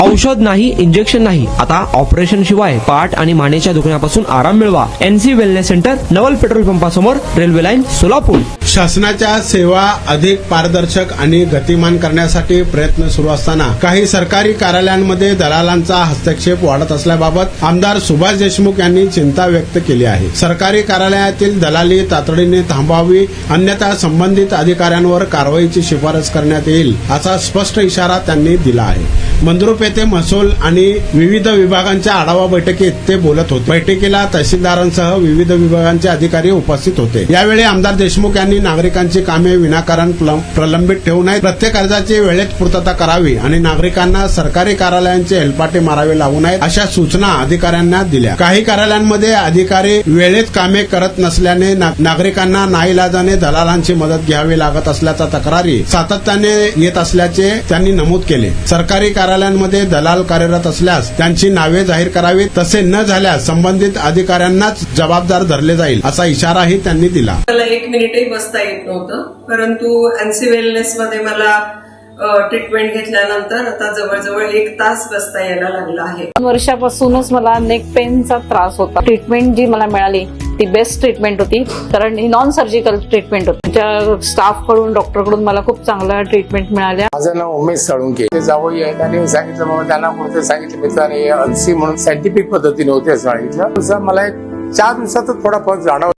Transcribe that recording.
औषध नाही, इंजेक्शन नाही, आता ऑपरेशन शिवाय पाठ आणि मानेच्या दुखण्यापासून आराम मिळवा. NC वेलनेस सेंटर, नवल पेट्रोल पंपासमोर, रेल्वे लाईन, सोलापूर. शासनाच्या सेवा अधिक पारदर्शक आणि गतिमान करण्यासाठी प्रयत्न सुरू असताना काही सरकारी कार्यालयांमध्ये दलालांचा हस्तक्षेप वाढत असल्याबाबत आमदार सुभाष देशमुख यांनी चिंता व्यक्त केली आहे. सरकारी कार्यालयातील दलाली तातडीने थांबवावी, अन्यथा संबंधित अधिकाऱ्यांवर कारवाईची शिफारस करण्यात येईल, असा स्पष्ट इशारा त्यांनी दिला आहे. मंद्रुप येथे महसूल आणि विविध विभागांच्या आढावा बैठकीत ते बोलत होते. बैठकीला तहसीलदारांसह विविध विभागांचे अधिकारी उपस्थित होते. यावेळी आमदार देशमुख यांनी नागरिकांची कामे विनाकारण प्रलंबित ठेवू नयेत, प्रत्येक अर्जाची वेळेत पूर्तता करावी आणि नागरिकांना सरकारी कार्यालयांचे हेलपाटे मारावे लागू नयेत, अशा सूचना अधिकाऱ्यांना दिल्या. काही कार्यालयांमध्ये अधिकारी वेळेत कामे करत नसल्याने नागरिकांना नाईलाजाने दलालांची मदत घ्यावी लागत असल्याच्या तक्रारी सातत्याने येत असल्याचे त्यांनी नमूद केले. सरकारी कार्यालयांमध्ये दलाल कार्यरत असल्यास त्यांची नावे जाहीर करावीत, तसे न झाल्यास संबंधित अधिकाऱ्यांनाच जबाबदार धरले जाईल, असा इशाराही त्यांनी दिला. मला 1 मिनिटही बसता येत नव्हतं, परंतु NC वेलनेस मध्ये मला ट्रीटमेंट घेतल्यानंतर आता जवळजवळ 1 तास बसता यायला लागला आहे. 2 वर्षापासूनच मला नेक पेनचा त्रास होता. ट्रीटमेंट जी मला मिळाली ती बेस्ट ट्रीटमेंट होती, कारण ही नॉन सर्जिकल ट्रीटमेंट होती. त्या स्टाफ कडून, डॉक्टर कडून मला खूप चांगला ट्रीटमेंट मिळाल्या. माझं नाव उमेश साळुंके. ते जावई आहेत आणि सांगितलं बाबा त्यांना कुठे सांगितलं मित्राने NC म्हणून सायंटिफिक पद्धतीने होते असं सांगितलं. मला 4 दिवसातच थोडा फरक जाणवला.